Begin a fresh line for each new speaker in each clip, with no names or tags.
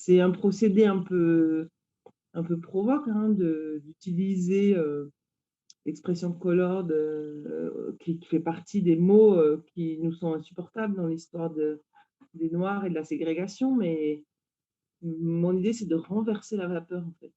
C'est un procédé un peu provoque, hein, d'utiliser, l'expression color qui fait partie des mots, qui nous sont insupportables dans l'histoire des noirs et de la ségrégation, mais mon idée, c'est de renverser la vapeur, en fait.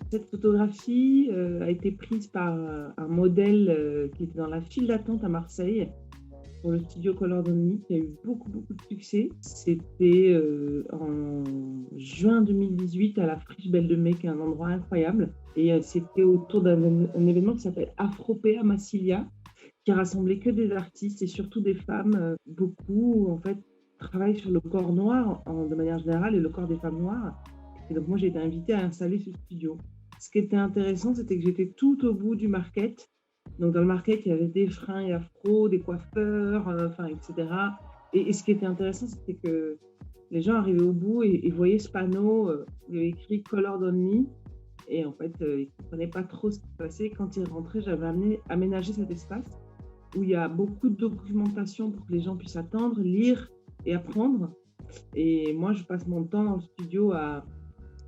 Cette photographie, a été prise par, un modèle, qui était dans la file d'attente à Marseille pour le studio Color Dominique, qui a eu beaucoup, beaucoup de succès. C'était, en juin 2018 à la Friche Belle de Mai, qui est un endroit incroyable et c'était autour un événement qui s'appelle Afropéa Massilia, qui a rassemblé que des artistes et surtout des femmes, beaucoup en fait travaillent sur le corps noir de manière générale et le corps des femmes noires et donc moi j'ai été invitée à installer ce studio. Ce qui était intéressant, c'était que j'étais tout au bout du market. Donc dans le market, il y avait des fringues afro, des coiffeurs, enfin et cetera et ce qui était intéressant, c'était que les gens arrivaient au bout et voyaient ce panneau, où il y avait écrit «Colored Only» et en fait, ils ne comprenaient pas trop ce qui se passait. Quand ils rentraient, j'avais aménagé cet espace où il y a beaucoup de documentation pour que les gens puissent attendre, lire et apprendre. Et moi, je passe mon temps dans le studio à,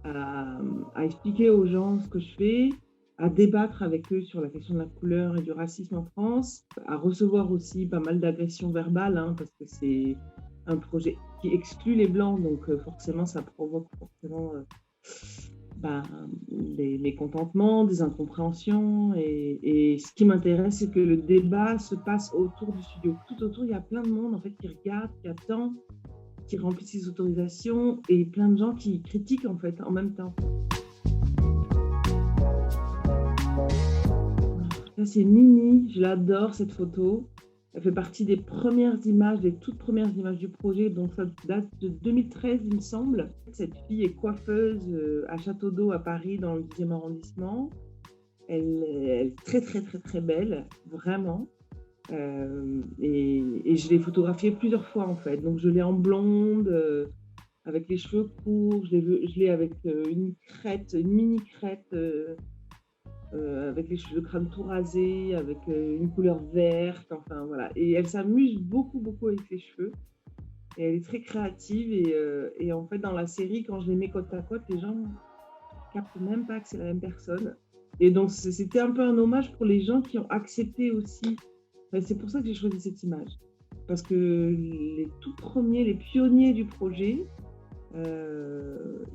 à expliquer aux gens ce que je fais, à débattre avec eux sur la question de la couleur et du racisme en France, à recevoir aussi pas mal d'agressions verbales, hein, parce que c'est un projet qui exclut les blancs, donc forcément, ça provoque forcément ben, des mécontentements, des incompréhensions. Et ce qui m'intéresse, c'est que le débat se passe autour du studio. Tout autour, il y a plein de monde en fait, qui regarde, qui attend, qui remplit ses autorisations et plein de gens qui critiquent en fait en même temps. Ça, c'est Nini, je l'adore cette photo. Elle fait partie des premières images, des toutes premières images du projet, donc ça date de 2013, il me semble. Cette fille est coiffeuse à Château d'Eau à Paris, dans le 10e arrondissement. Elle est très, très, très, très belle, vraiment. Et je l'ai photographiée plusieurs fois en fait. Donc je l'ai en blonde, avec les cheveux courts, je l'ai avec une crête, une mini crête, avec le crâne tout rasé, avec une couleur verte, enfin voilà. Et elle s'amuse beaucoup, beaucoup avec ses cheveux. Et elle est très créative. Et en fait, dans la série, quand je les mets côte à côte, les gens captent même pas que c'est la même personne. Et donc, c'était un peu un hommage pour les gens qui ont accepté aussi. Enfin, c'est pour ça que j'ai choisi cette image. Parce que les tout premiers, les pionniers du projet,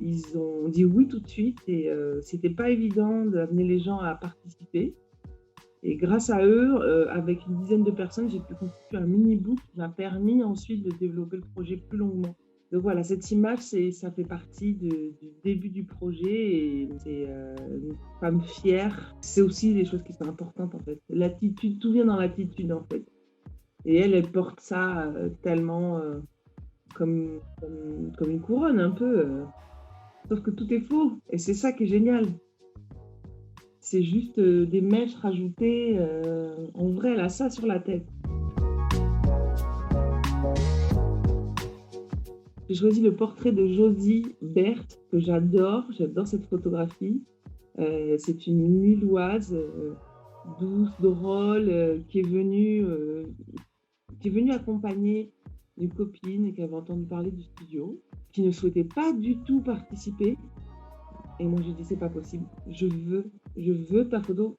ils ont dit oui tout de suite et c'était pas évident d'amener les gens à participer. Et grâce à eux, avec une dizaine de personnes, j'ai pu constituer un mini-book qui m'a permis ensuite de développer le projet plus longuement. Donc voilà, cette image, ça fait partie du début du projet et c'est une femme fière. C'est aussi des choses qui sont importantes en fait. L'attitude, tout vient dans l'attitude en fait. Et elle porte ça tellement comme une couronne un peu. Sauf que tout est faux et c'est ça qui est génial. C'est juste des mèches rajoutées. En vrai, elle a ça sur la tête. J'ai choisi le portrait de Josie Berthe, que j'adore. J'adore cette photographie. C'est une Lilloise douce, drôle, qui est venue accompagner une copine qui avait entendu parler du studio, qui ne souhaitait pas du tout participer. Et moi, j'ai dit, c'est pas possible. Je veux ta photo.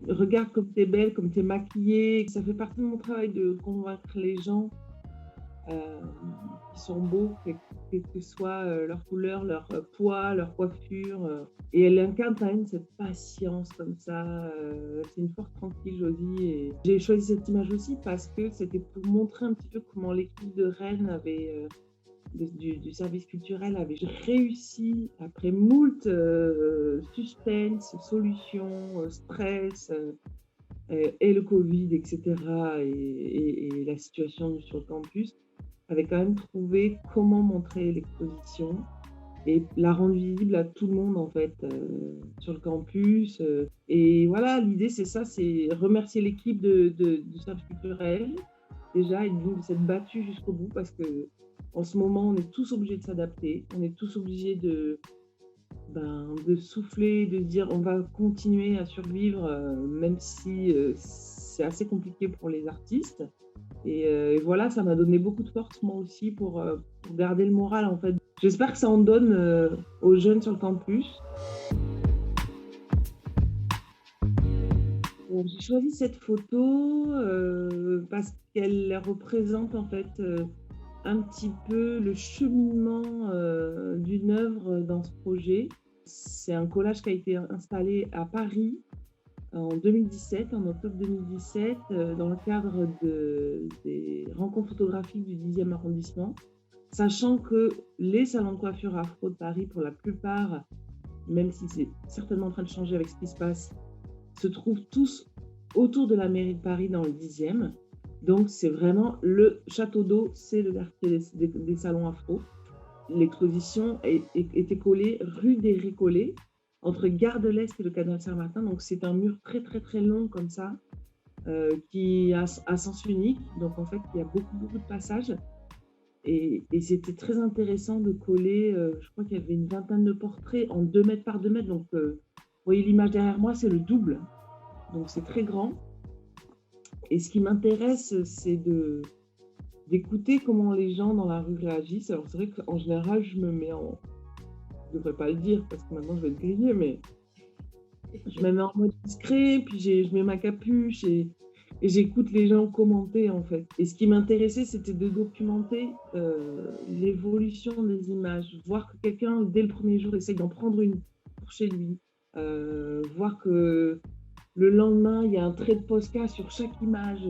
Regarde comme t'es belle, comme t'es maquillée. Ça fait partie de mon travail de convaincre les gens qui sont beaux, quelle que soit leur couleur, leur poids, leur coiffure. Et elle incarne quand même cette patience comme ça. C'est une force tranquille, Josie. Et j'ai choisi cette image aussi parce que c'était pour montrer un petit peu comment l'équipe de Rennes avait... du service culturel avait réussi, après moult suspense, solutions, stress, et le Covid, etc., et la situation sur le campus, avait quand même trouvé comment montrer l'exposition et la rendre visible à tout le monde en fait, sur le campus, et voilà, l'idée c'est ça, c'est remercier l'équipe du Cercle culturel déjà et de s'être battus jusqu'au bout parce que en ce moment, on est tous obligés de s'adapter, on est tous obligés de souffler, de se dire: «On va continuer à survivre», même si, c'est assez compliqué pour les artistes et voilà, ça m'a donné beaucoup de force moi aussi pour garder le moral en fait. J'espère que ça en donne, aux jeunes sur le campus. Bon, j'ai choisi cette photo, parce qu'elle représente en fait, un petit peu le cheminement, d'une œuvre dans ce projet. C'est un collage qui a été installé à Paris en 2017, en octobre 2017, dans le cadre des rencontres photographiques du 10e arrondissement. Sachant que les salons de coiffure afro de Paris, pour la plupart, même si c'est certainement en train de changer avec ce qui se passe, se trouvent tous autour de la mairie de Paris dans le 10e. Donc c'est vraiment le château d'eau, c'est le quartier des salons afro. L'exposition était collée rue des Récollets, entre Gare de l'Est et le canal Saint-Martin. Donc c'est un mur très très très long comme ça, qui a à sens unique. Donc en fait, il y a beaucoup beaucoup de passages. Et c'était très intéressant de coller, je crois qu'il y avait une vingtaine de portraits en 2 mètres par 2 mètres. Donc, vous voyez l'image derrière moi, c'est le double. Donc c'est très grand. Et ce qui m'intéresse, c'est d'écouter comment les gens dans la rue réagissent. Alors c'est vrai qu'en général, je me mets en... Je ne devrais pas le dire parce que maintenant je vais être grillée, mais je me mets en mode discret, puis je mets ma capuche et j'écoute les gens commenter en fait. Et ce qui m'intéressait, c'était de documenter l'évolution des images, voir que quelqu'un, dès le premier jour, essaye d'en prendre une pour chez lui, voir que le lendemain, il y a un trait de Posca sur chaque image.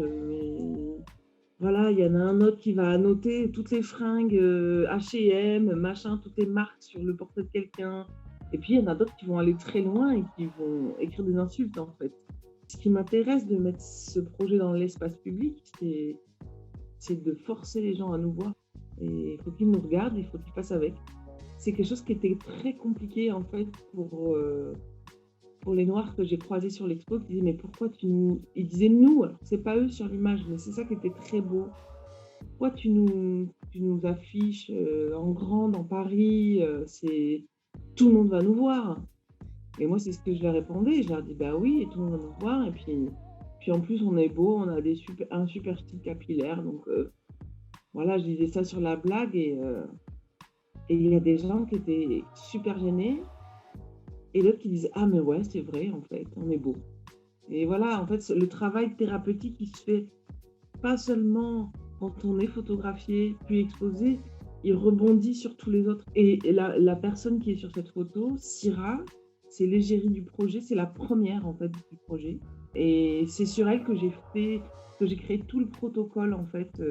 Voilà, il y en a un autre qui va annoter toutes les fringues H&M, machin, toutes les marques sur le portrait de quelqu'un. Et puis, il y en a d'autres qui vont aller très loin et qui vont écrire des insultes, en fait. Ce qui m'intéresse de mettre ce projet dans l'espace public, c'est de forcer les gens à nous voir. Et il faut qu'ils nous regardent, il faut qu'ils fassent avec. C'est quelque chose qui était très compliqué, en fait, pour les Noirs que j'ai croisés sur l'expo, qui disaient mais pourquoi tu nous... Ils disaient nous, alors c'est pas eux sur l'image, mais c'est ça qui était très beau. Pourquoi tu nous affiches en grand dans Paris, c'est... Tout le monde va nous voir. Et moi, c'est ce que je leur répondais. Je leur dis bah oui, et tout le monde va nous voir. Et puis en plus, on est beau, on a un super style capillaire. Donc voilà, je disais ça sur la blague et il y a des gens qui étaient super gênés. Et d'autres qui disaient ah mais ouais c'est vrai en fait on est beau. Et voilà en fait le travail thérapeutique il se fait pas seulement quand on est photographié puis exposé, il rebondit sur tous les autres. Et la personne qui est sur cette photo, Syrah, c'est l'égérie du projet, c'est la première en fait du projet. Et c'est sur elle que j'ai créé tout le protocole en fait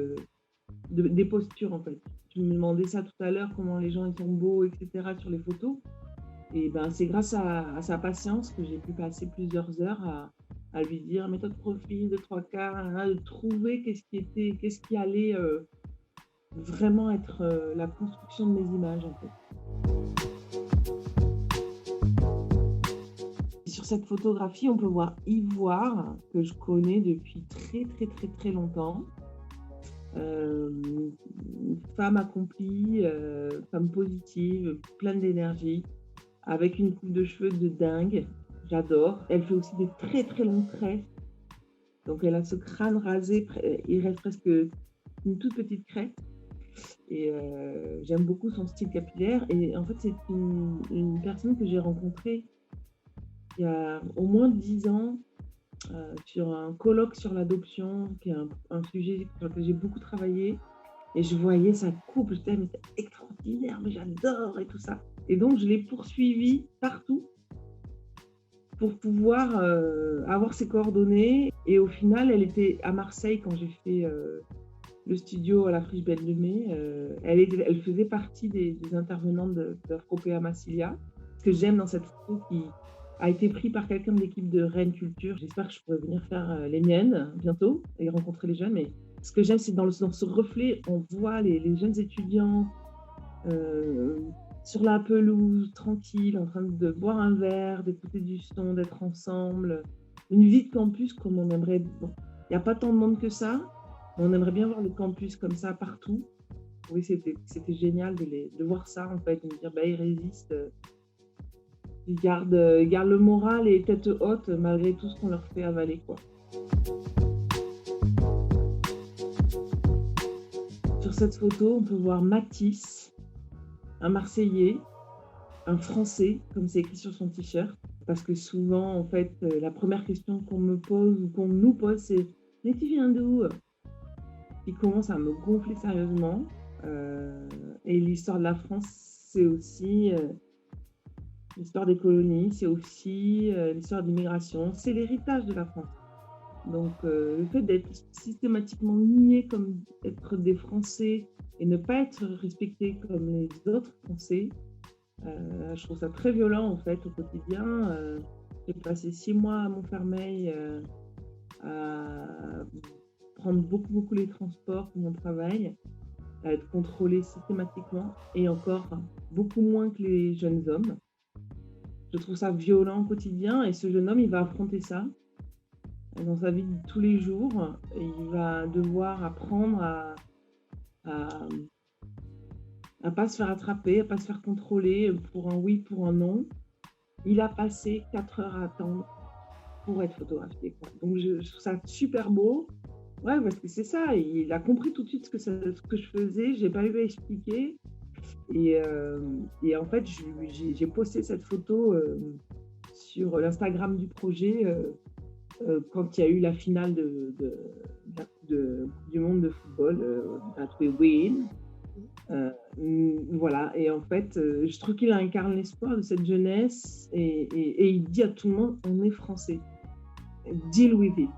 des postures en fait. Je me demandais ça tout à l'heure, comment les gens ils sont beaux, etc. sur les photos. Et ben, c'est grâce à sa patience que j'ai pu passer plusieurs heures à lui dire méthode profil de 3/4, de trouver qu'est-ce qui allait vraiment être la construction de mes images en fait. Et sur cette photographie, on peut voir Ivoire, que je connais depuis très très très très longtemps. Une femme accomplie, femme positive, pleine d'énergie, avec une coupe de cheveux de dingue, j'adore. Elle fait aussi des très très longues tresses, donc elle a ce crâne rasé, il reste presque une toute petite crête. Et j'aime beaucoup son style capillaire. Et en fait, c'est une personne que j'ai rencontrée il y a au moins 10 ans sur un colloque sur l'adoption, qui est un sujet sur lequel j'ai beaucoup travaillé. Et je voyais sa coupe, je disais mais c'est extraordinaire, mais j'adore et tout ça. Et donc, je l'ai poursuivie partout pour pouvoir avoir ses coordonnées. Et au final, elle était à Marseille quand j'ai fait le studio à la Friche Belle de Mai. Elle faisait partie des intervenantes d'Afropéa Massilia. Ce que j'aime dans cette photo qui a été prise par quelqu'un de l'équipe de Rennes Culture. J'espère que je pourrai venir faire les miennes bientôt et rencontrer les jeunes. Mais ce que j'aime, c'est dans ce reflet, on voit les jeunes étudiants sur la pelouse, tranquille, en train de boire un verre, d'écouter du son, d'être ensemble. Une vie de campus comme on aimerait. Bon, il n'y a pas tant de monde que ça, mais on aimerait bien voir le campus comme ça partout. Oui, c'était génial de voir ça, en fait, de me dire, bah, ils résistent, ils gardent le moral et tête haute malgré tout ce qu'on leur fait avaler, quoi. Sur cette photo, on peut voir Matisse, un Marseillais, un Français, comme c'est écrit sur son t-shirt. Parce que souvent, en fait, la première question qu'on me pose ou qu'on nous pose, c'est « Mais tu viens d'où ?» Qui commence à me gonfler sérieusement. Et l'histoire de la France, c'est aussi l'histoire des colonies, c'est aussi l'histoire de l'immigration, c'est l'héritage de la France. Donc, le fait d'être systématiquement nié comme être des Français et ne pas être respecté comme les autres Français, je trouve ça très violent en fait au quotidien. J'ai passé 6 mois à Montfermeil à prendre beaucoup les transports pour mon travail, à être contrôlée systématiquement et encore beaucoup moins que les jeunes hommes. Je trouve ça violent au quotidien et ce jeune homme, il va affronter ça dans sa vie de tous les jours. Et il va devoir apprendre à pas se faire attraper, à pas se faire contrôler pour un oui, pour un non. Il a passé 4 heures à attendre pour être photographié, quoi. Donc je trouve ça super beau. Ouais, parce que c'est ça, il a compris tout de suite ce que je faisais, j'ai pas eu à expliquer. Et en fait, j'ai posté cette photo sur l'Instagram du projet quand il y a eu la finale du monde de football, That We Win. Voilà, et en fait, je trouve qu'il incarne l'espoir de cette jeunesse et il dit à tout le monde, on est français, deal with it.